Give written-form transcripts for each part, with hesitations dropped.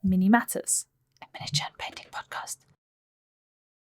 Mini Matters, a miniature and painting podcast.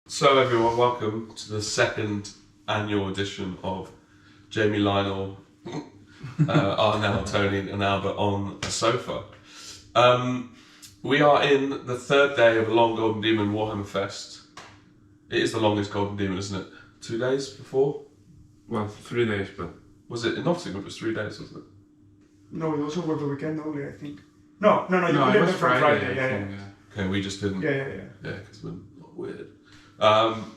So everyone, welcome to the second annual edition of Jamie, Lionel, Arnau, Toni and Albert on a sofa. We are in the third day of a long Golden Demon Warhammer Fest. It is the longest Golden Demon, isn't it? 2 days before? Well, 3 days, but... Was it in Nottingham? It was 3 days, wasn't it? No, it was over the weekend only, I think. No, you it did was it from Friday. yeah. Okay, we just didn't. Yeah. Yeah, because we're not weird.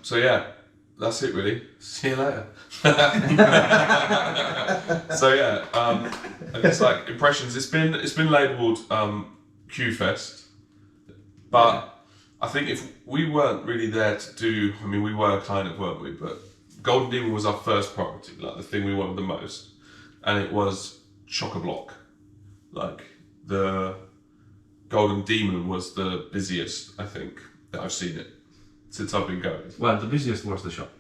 So yeah, that's it really. See you later. So yeah, I guess like impressions. It's been labelled Q-Fest, but I think if we weren't really there to do, I mean we were kind of, weren't we? But Golden Demon was our first priority, like the thing we wanted the most, and it was chock-a-block. Like the Golden Demon was the busiest, I think, that I've seen it since I've been going. Well, the busiest was the shop.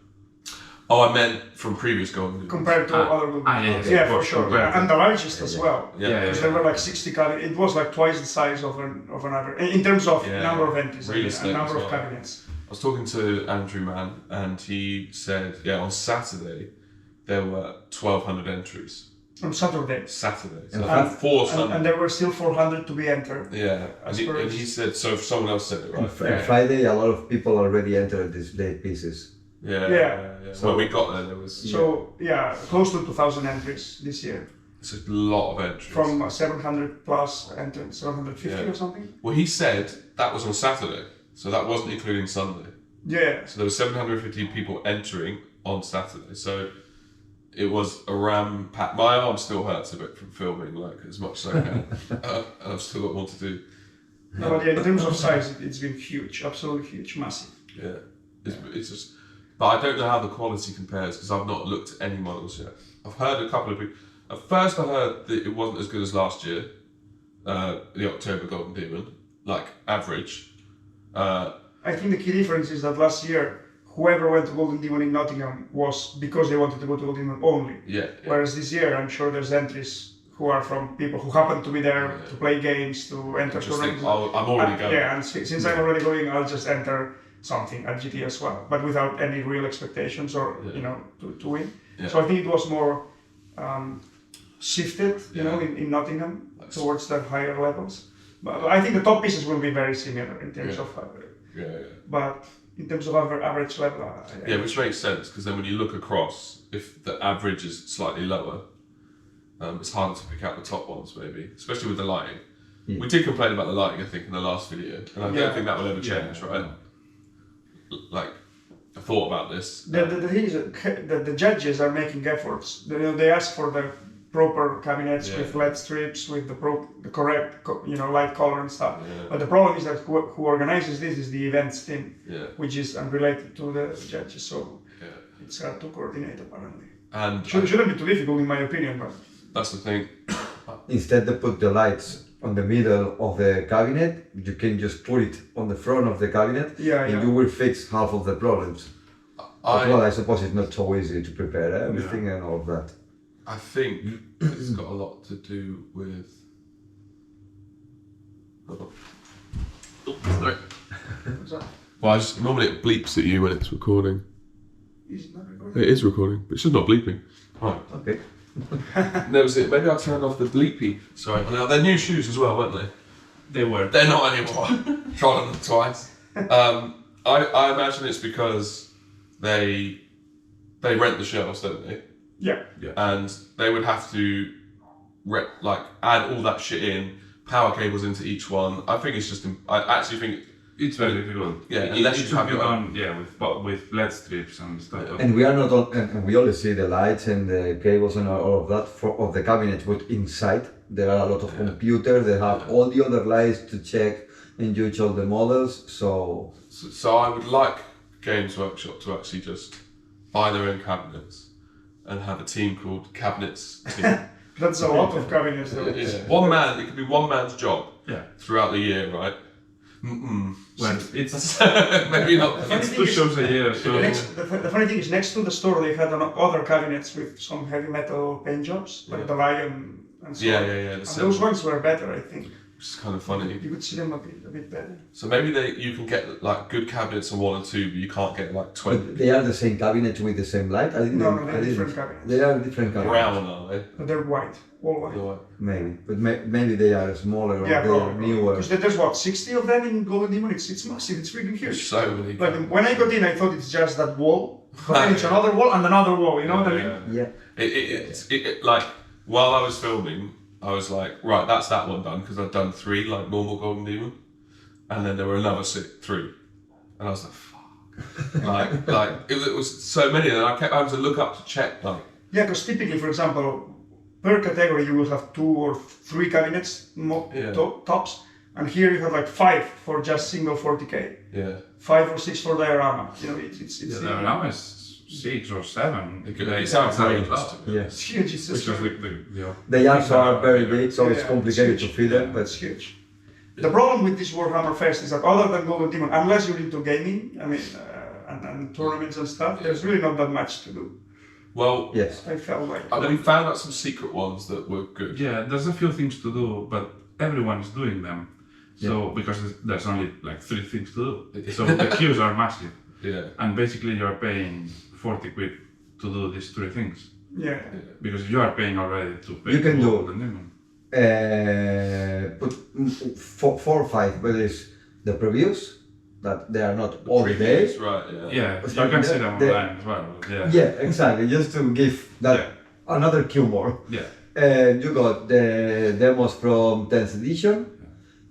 Oh, I meant from previous Golden Demons. Compared to other Golden yes, yeah, of for course, sure. compared to- And the largest as well. Yeah. Because there were like 60 cabinets. It was like twice the size of another, in terms of Yeah. number of entries Real and estate number as of well. cabinets. I was talking to Andrew Mann, and he said, yeah, on Saturday there were 1,200 entries. On Saturday. Saturday. So And- four Sundays. And there were still 400 to be entered. Yeah, and he said, so if someone else said it, right? On Friday, a lot of people already entered these late pieces. Yeah. So- When we got there, there was So, close to 2,000 entries this year. it's a lot of entries. From 700 plus entered, 750 Yeah. or something. Well, he said that was on Saturday, so that wasn't including Sunday. Yeah. So there were 750 people entering on Saturday. So it was a ram-packed. My arm still hurts a bit from filming, like as much as I can, and I've still got more to do. No, but yeah, in terms of size, it's been huge, absolutely huge, massive. Yeah, it's just. But I don't know how the quality compares because I've not looked at any models yet. I've heard a couple of people. At first, I heard that it wasn't as good as last year, the October Golden Demon, like average. I think the key difference is that last year, whoever went to Golden Demon in Nottingham was because they wanted to go to Golden Demon only. Yeah. Whereas this year, I'm sure there's entries who are from people who happen to be there to play games, to enter Just think, tournaments. oh, I'm already going. Yeah, and since I'm already going, I'll just enter something at GT as well, but without any real expectations or to win. Yeah. So I think it was more shifted, in Nottingham towards the higher levels. But I think the top pieces will be very similar in terms of. Yeah. But in terms of average level, Yeah, which makes sense because then when you look across, if the average is slightly lower, it's harder to pick out the top ones maybe, especially with the lighting. Yeah. We did complain about the lighting, I think, in the last video, and I don't think that will ever change, right? Like, I thought about this. the thing is that the judges are making efforts. They ask for the proper cabinets with LED strips, with the correct light color and stuff. Yeah. But the problem is that who organizes this is the events team, which is unrelated to the judges. So it's hard to coordinate apparently. And Shouldn't be too difficult in my opinion, but that's the thing. Instead, they put the lights on the middle of the cabinet. You can just put it on the front of the cabinet, and you will fix half of the problems. I suppose it's not so easy to prepare everything and all of that. I think it's got a lot to do with. Oh, sorry. Well, normally it bleeps at you when it's recording. is it not recording? It is recording, but it's just not bleeping. Right. Okay. That was it. Maybe I turned off the bleepy. Sorry. Now they're new shoes as well, weren't they? They were. They're not anymore. Tried them twice. I imagine it's because they rent the shelves, don't they? Yeah. And they would have to add all that shit in, power cables into each one. I think it's just. I actually think It's very difficult. Yeah, it unless you should have be your done, with LED strips and stuff. And we are not on, and we only see the lights and the cables and all of that of the cabinet, but inside there are a lot of computers. They have all the other lights to check and judge all the models. So I would like Games Workshop to actually just buy their own cabinets and have a team called Cabinets Team. That's a lot of cabinets though. It's one man. It could be one man's job Yeah. throughout the year, right? Well, it's Maybe not. it's 2 shows a year, so The funny thing is, next to the store they had other cabinets with some heavy metal paint jobs, like the Lion and so on. Yeah. And those ones were better, I think. which is kind of funny. You could see them a bit better. So maybe you can get like good cabinets on 1 and 2, but you can't get like 20. But they are the same cabinet with the same light. No, they're different cabinets. They are different cabinets. Brown, are they? But they're white, all white. They're white. Maybe, but maybe they are smaller or Yeah, they are probably. newer. Because there's what, 60 of them in Golden Demon? It's massive, it's really There's huge. so many. Like when I got in, I thought it's just that wall, but then it's another wall and another wall, you know what I mean? Yeah. It like while I was filming, I was like, right, that's that one done because I'd done 3 like normal Golden Demon, and then there were another 3, and I was like, fuck, like it was so many, and I kept having to look up to check like. Yeah, because typically, for example, per category you will have 2 or 3 cabinets tops, and here you have like 5 for just single 40k. Yeah. 5 or 6 for diorama. You know, it's The diorama is 6 or 7. It sounds very dangerous to me. Yeah. It's huge. It's just Because They also are very big, so it's Yeah, complicated it's to huge. fill them. But it's huge. The problem with this Warhammer Fest is that other than Golden Demon, unless you're into gaming, I mean, and tournaments and stuff, there's really not that much to do. Well, yes, I felt like. we found out some secret ones that were good. yeah, there's a few things to do, but everyone is doing them. So because there's only like 3 things to do, so the queues are massive, Yeah. and basically you're paying 40 quid to do these 3 things Yeah. because you are paying already to pay. You can do. the minimum. put 4 or 5, but it's the previews that they are not all the days. Right. Yeah. Yeah, you Starting can see there, them the- online as well. Yeah. Yeah, exactly. Just to give that another queue more. Yeah. You got the demos from 10th edition.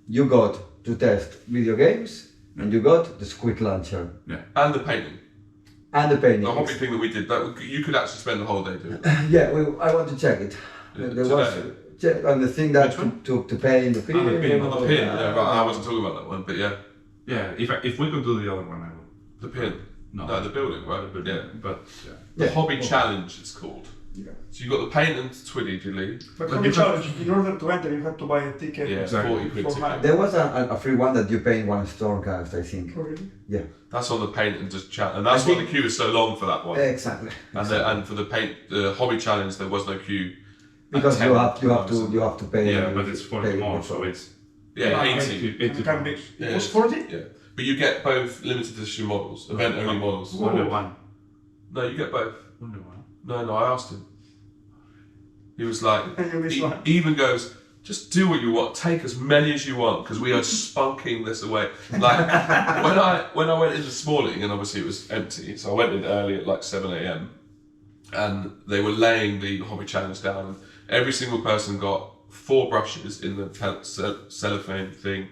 You got to test video games, and you got the Squid Launcher And the painting. and the painting. The hobby thing that we did, that you could actually spend the whole day doing. Yeah, I want to check it. There was check on the thing that to paint the pin. the pin, The pin, yeah, but I wasn't talking about that one, but yeah. Yeah, if we could do the other one, I would. The pin. No. The building, right? Yeah. But The hobby challenge, it's called. Yeah. So you got the paint and Twiddy, Julie. But for the challenge, in order to enter, you had to buy a ticket. Yeah, Exactly. 40 quid For ticket. hand. There was a free one that you pay in 1 Stormcast, I think. Oh, really? Yeah, That's on the paint and just chat, and that's I why think- the queue is so long for that one. exactly. And for the paint, the hobby challenge, there was no queue. Because At you have to pay. yeah, but it's 40 pay more, for so it. it's Yeah, 80. 80 It can be. pounds. It was 40? Yeah, but you get both limited edition models, event only models. Only one. No, you get both. Only one. No, I asked him. He was like, And you missed one. he even goes, just do what you want, take as many as you want, because we are spunking this away. Like when I went in this morning, and obviously it was empty, so I went in early at like 7 a.m. and they were laying the hobby challenge down. And every single person got 4 brushes in the cellophane thing,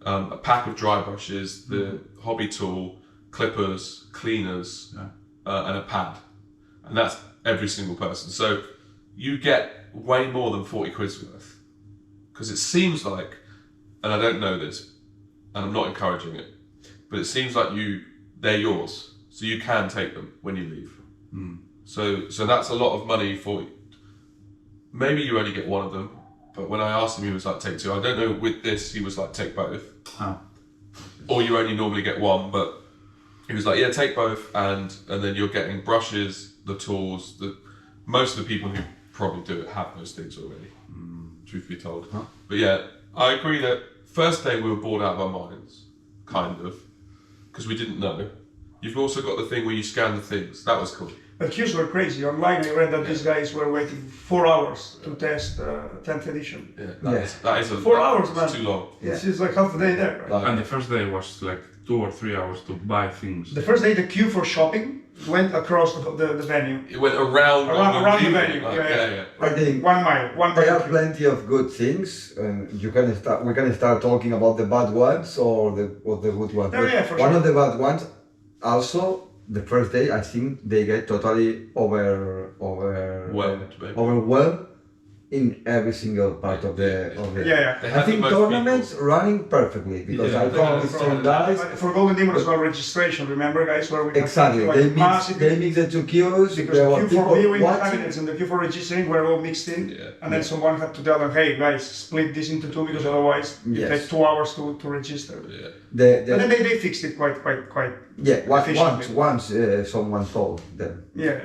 a pack of dry brushes, the hobby tool, clippers, cleaners, and a pad, and that's every single person. So you get way more than 40 quid's worth, because it seems like, and I don't know this, and I'm not encouraging it, but it seems like they're yours, so you can take them when you leave. So that's a lot of money for you. Maybe you only get one of them, but when I asked him, he was like, take 2. I don't know, with this, he was like, take both. Oh. Or you only normally get one, but he was like, yeah, take both, and then you're getting brushes, the tools. Most of the people who probably do it have those things already, truth be told. But yeah, I agree that first day we were bored out of our minds, kind of, because we didn't know. You've also got the thing where you scan the things. That was cool. But queues were crazy. Online, I read that these guys were waiting 4 hours to test 10th edition. Yeah, that is 4 hours, man. It's too long. This is like half a day there. Right? Like, And the first day was like 2 or 3 hours to buy things. The first day, the queue for shopping went across the venue. it went around The venue. like, Yeah. I think 1 mile. 1 there mile. are plenty of good things, and we can start talking about the bad ones or the good ones. Oh, yeah, for One sure. of the bad ones, also the first day, I think they get totally overwhelmed in every single part of the. Yeah. They I had the think most tournaments running perfectly because Yeah, I they talked had with the some guys. For Golden Demon as well, registration. Remember, guys, where we had Exactly, like massive. they mix the two queues. Because there the were queue for people viewing watching. cabinets and the queue for registering were all mixed in, Yeah. and then someone had to tell them, "Hey guys, split this into 2 because otherwise it Yes. takes 2 hours to register." Yeah. The, And then they fixed it quite. efficiently. once someone told them. Yeah.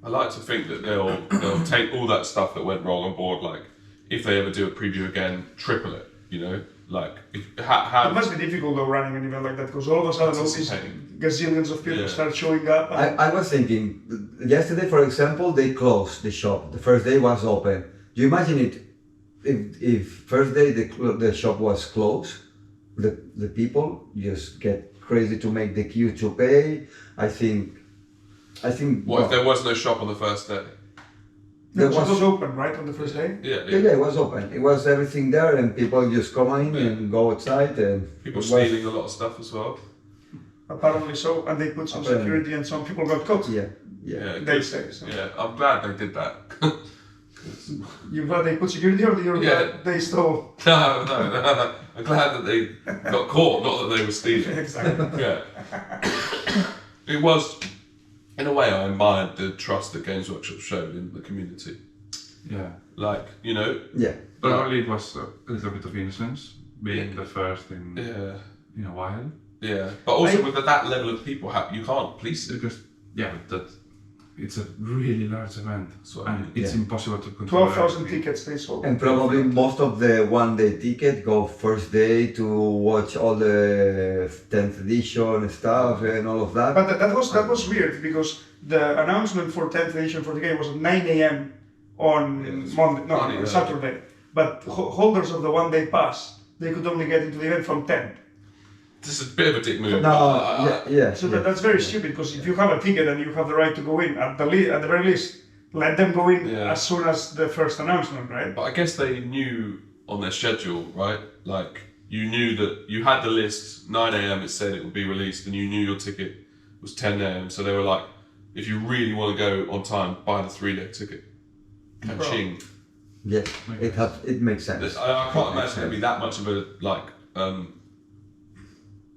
I like to think that they'll take all that stuff that went wrong on board. Like if they ever do a preview again, triple it. You know, like how It must be difficult though running an event like that because all of a sudden all these gazillions of people start showing up. I was thinking, yesterday, for example, they closed the shop. The first day was open. Do you imagine it? If first day the shop was closed, the people just get crazy to make the queue to pay. I think. What if there was no shop on the first day? It was open, right, on the first day? Yeah, it was open. It was everything there, and people just come in and go outside, and people stealing a lot of stuff as well. Apparently so, and they put some security, and some people got caught. Yeah. They say so. Yeah, I'm glad they did that. You glad they put security, or you're glad they stole? No. I'm glad that they got caught, not that they were stealing. Exactly. Yeah. It was, in a way, I admired the trust that Games Workshop showed in the community. Yeah. Like, you know. Yeah. Probably it was a little bit of innocence, being the first in a while. Yeah, but also with that level of people, you can't police it. Because it's a really large event, and it's impossible to control. 12,000 tickets they sold. And probably most of the one-day ticket go first day to watch all the 10th edition stuff and all of that. But that was weird because the announcement for 10th edition for the game was at 9 a.m. on Saturday. But holders of the one-day pass, they could only get into the event from 10. This is a bit of a dick move. So that's very stupid because if you have a ticket and you have the right to go in, at the very least, let them go in as soon as the first announcement, right? But I guess they knew on their schedule, right? Like, you knew that you had the list, 9 a.m. it said it would be released, and you knew your ticket was 10 a.m. So they were like, if you really want to go on time, buy the 3-day ticket. Ka-ching. Yeah, it makes sense. I can't imagine there'd be that much of a,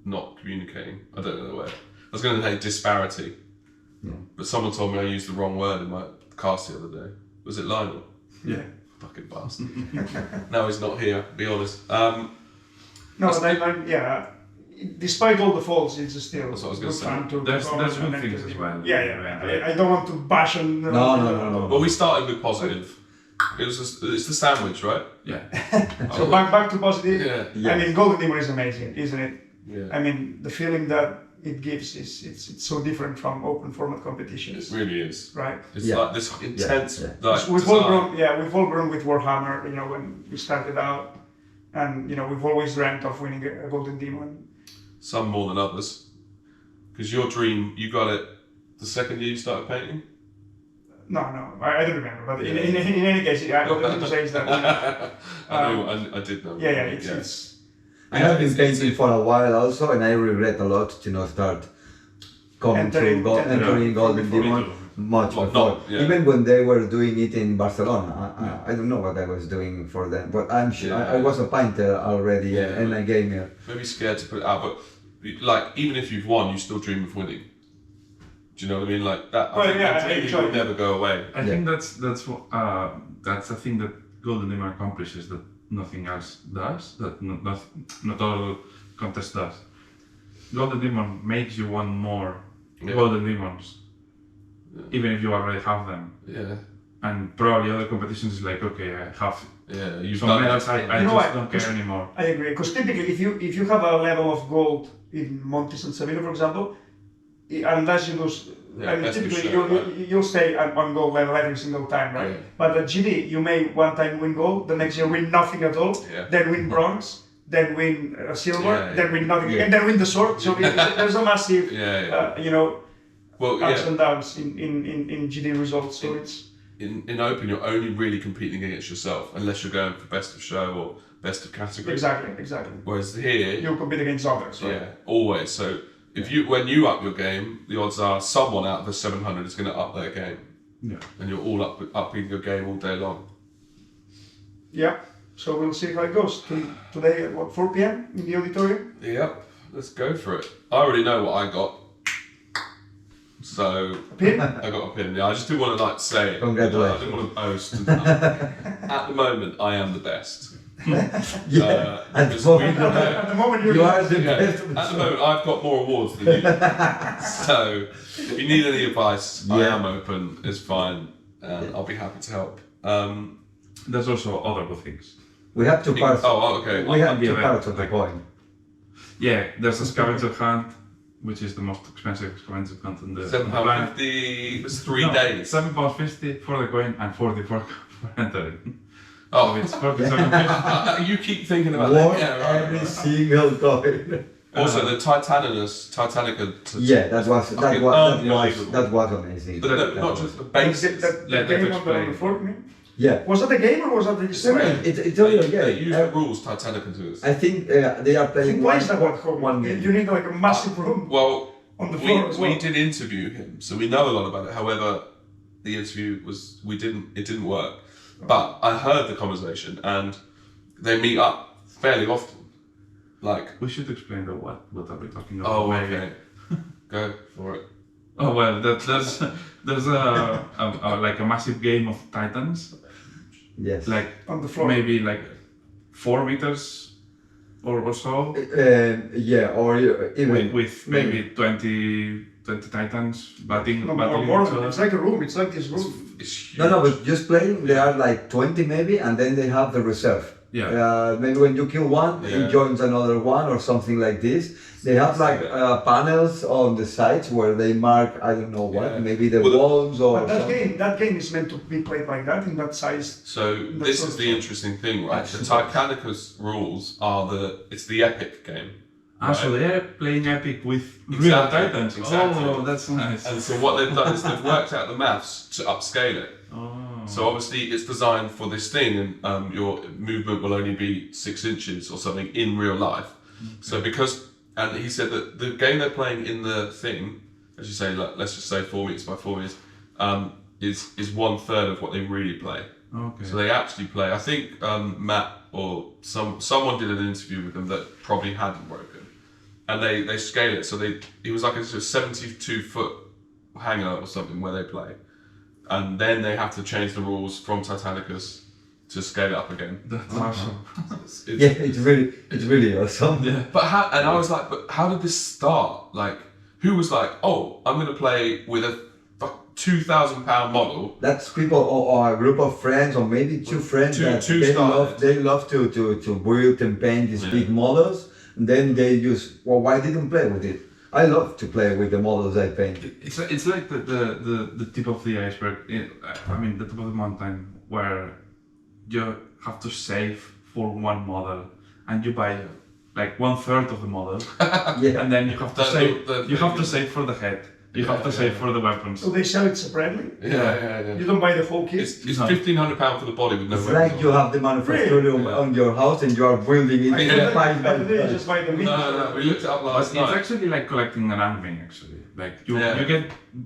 not communicating. I don't know the word. I was going to say disparity, but someone told me I used the wrong word in my cast the other day. Was it Lionel? Yeah. Fucking bastard. No, he's not here. Be honest. Despite all the faults, it's still that's what I was going to say. There's good things as well. I don't want to bash on. No. Well, we started with positive. It's the sandwich, right? Yeah. So back to positive. Yeah. I mean, Golden Demon is amazing, isn't it? Yeah. I mean, the feeling that it gives it's so different from open format competitions. It really is. Right. It's like this intense. Yeah. Like, we've all grown with Warhammer. You know, when we started out, and you know, we've always dreamt of winning a Golden Demon. Some more than others, because your dream, you got it the second year you started painting. No, I don't remember. But in any case, what I wanted to say is that I did know. It's. I have been painting for a while also, and I regret a lot to not start entering Golden Demon much before. Even when they were doing it in Barcelona, I don't know what I was doing for them, but I'm sure I was a painter already and a gamer. Maybe scared to put it out, but like even if you've won, you still dream of winning. Do you know what I mean? Like that. I think will never go away. I think that's the thing that Golden Demon accomplishes that nothing else does. That not all contests does. Golden Demon makes you want more Golden Demons, even if you already have them. Yeah. And probably other competitions is like, okay, I have. Yeah, you've some done medals. I just don't care anymore. I agree, because typically, if you have a level of gold in Montes and Sevilla, for example, unless you lose, typically you'll stay on gold level every single time, right? Yeah. But at GD, you may one time win gold, the next year win nothing at all, then win bronze, then win silver, then win nothing again, then win the sword. So there's a massive, ups and downs in GD results. So it's in Open, you're only really competing against yourself, unless you're going for best of show or best of category. Exactly. Whereas here, you'll compete against others, right? Yeah, always. So when you up your game, the odds are someone out of the 700 is going to up their game. Yeah. And you're all upping your game all day long. Yeah. So we'll see how it goes. Today at 4 p.m. in the auditorium? Yep. Let's go for it. I already know what I got. So a pin? I got a pin. Yeah, I just didn't want to say it. Congratulations. I didn't want to boast. At the moment, I am the best. At the moment you are the best. At the moment, I've got more awards than you. So if you need any advice, I am open. It's fine, and I'll be happy to help. There's also other good things. We have two parts. Okay. We have the two event, parts of the like- coin. Yeah, there's a scavenger hunt, which is the most expensive scavenger hunt on the planet. £7.50. It's 3 days. £7.50 for the coin and 40 for entering. Oh, So it's 47.50. you keep thinking about Won that. Yeah, right, every right. single coin. Also, the Titanica. Yeah, that was amazing. But That not was- just the basics. The Let game us on the explain. floor, you mean? Yeah. Was that a game or was that the story? It's only a They game. use the rules Titanica to us. I think they are Who playing plays that at home? one game. You need like a massive room Well, on the floor as well. we did interview him, so we know a lot about it. However, the interview it didn't work. But I heard the conversation, and they meet up fairly often. Like, We should explain what are we talking about. oh, maybe. okay, go for it. Oh well, there's a like a massive game of Titans, Yes. like On the floor. maybe like 4 meters or so, Yeah, or even with maybe 20 Titans battling No, battling more each than other. it's like a room. It's like this room. It's huge. No, but just playing, there are like 20 maybe, and then they have the reserve. Yeah. Maybe when you kill one, Yeah. it joins another one or something like this. They have like panels on the sides where they mark, I don't know what, Yeah. maybe the Well, walls or But something. that game is meant to be played like that in that size. So this is the interesting thing, right? The Titanica's rules are it's the epic game. Ah, so they're playing Epic with real Exactly, Titans. exactly. Oh, that's nice. And so what they've done is they've worked out the maths to upscale it. Oh. So obviously it's designed for this thing, and your movement will only be 6 inches or something in real life. So and he said that the game they're playing in the thing, as you say, like, let's just say 4 meters by 4 meters, is 1/3 of what they really play. Okay. So they actually play. I think Matt or someone did an interview with them that probably hadn't broken, and they scale it. So it was like a 72-foot hangar or something where they play, and then they have to change the rules from Titanicus to scale it up again. That's awesome. Yeah, it's really awesome. Yeah. But I was like, but how did this start? Like, who was like, oh, I'm gonna play with a £2,000 model. That's people or a group of friends or maybe two friends that two they love to build and paint these big models. And then they just, well, why didn't play with it? I love to play with the models I paint. It's like the tip of the iceberg. I mean, the top of the mountain where you have to save for one model, and you buy like 1/3 of the model, Yeah. and then you have to save. You have to save for the head. You have to save for the weapons. So they sell it separately. Yeah. You don't buy the whole kit. It's £1,500 for the body with no It's weapons like you on it. have the manufacturer Really? on your house and you are building it. I Yeah. thought that you just buy the meat. No, we looked it up But last it's night. actually like collecting an army. Actually, like Yeah.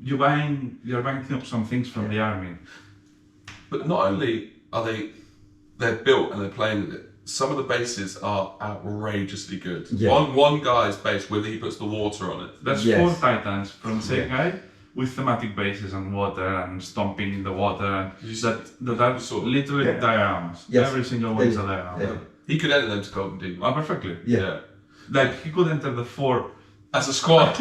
you're buying some things from the army. But not only are they're built and they're playing with it, some of the bases are outrageously good. Yeah. One guy's base where he puts the water on it. That's Yes. 4 Titans from the same guy with thematic bases and water and stomping in the water. That are literally Yeah. dioramas. Yes. Every single one is a diorama. Yeah. He could edit them to Golden Demon. Oh, perfectly. Yeah. Like he could enter the 4 As a squad.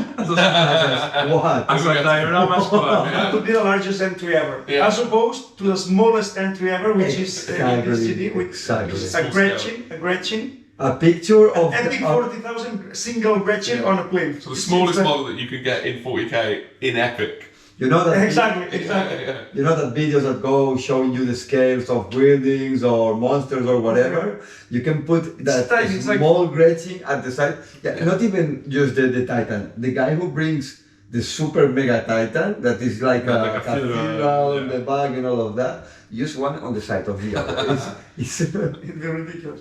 What? as a diorama squad. That would be the largest entry ever, Yeah. as opposed to the smallest entry ever, which is in this city, which Exactly. is a Gretchen, A picture of epic 40,000 single Gretchen on a plane. So the smallest model that you could get in 40k in Epic. you know that Exactly. Yeah. you know that videos that go showing you the scales of buildings or monsters or whatever. You can put that tiny, it's like- small Gretchen at the side. Yeah, not even just the Titan. The guy who brings the super mega Titan that is like Yeah, a like a cathedral in yeah. the back and all of that. Use one on the side of the other. It's It'd be ridiculous.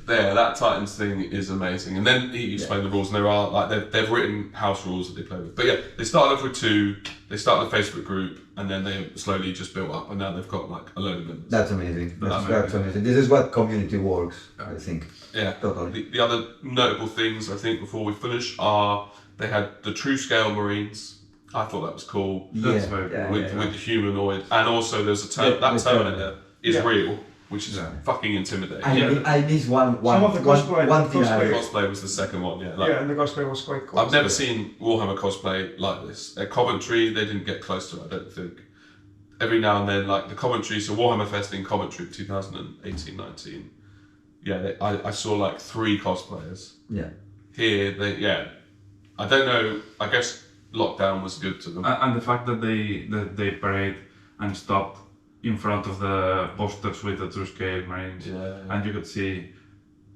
That Titans thing is amazing. And then he explained the rules, and there are like they've written house rules that they play with. But yeah, they started off with 2. They started a Facebook group, and then they slowly just built up, and now they've got like a load of members. That's amazing. That's That's amazing. This is what community works, I think. Yeah, Totally. The other notable things I think before we finish are they had the True Scale Marines. I thought that was cool. That's very cool. With the humanoid, and also there's a Yeah, that the Terminator is Yeah. real, which is fucking intimidating. I miss one Some of the cosplay- one thing. cosplay- Cosplay was the second one, yeah. Like, Yeah, and the cosplay was quite cool. I've never seen Warhammer cosplay like this. At Coventry, they didn't get close to it, I don't think. Every now and then, like the Coventry, so Warhammer Fest in Coventry 2018-19, I saw like 3 cosplayers. Yeah. Here, I don't know. I guess lockdown was good to them. And the fact that they parade and stop in front of the posters with the true scale Marines, and you could see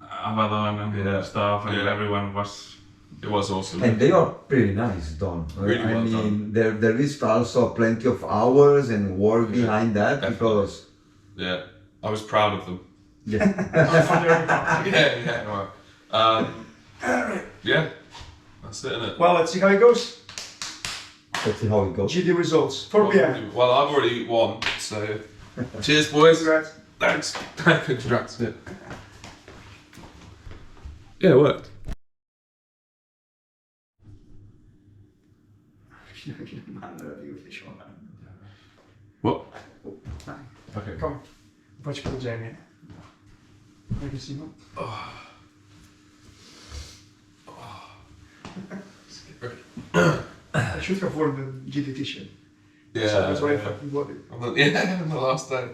Abaddon and stuff, and everyone was. It was awesome. And they are pretty nice done. Really well done. There is also plenty of hours and work behind that because. Yeah, I was proud of them. Yeah. Yeah, that's it, isn't it? Well, let's see how it goes. Let's see how it goes. GD results. 4 p.m. Well, I've already won, so cheers, boys. Congrats. Thanks. Congrats. Yeah, it worked. What? Okay. Come. Chodź po Jamie. Jak jest imię? I should have worn the GD t-shirt. Yeah. So that's why I fucking bought it. On the last day.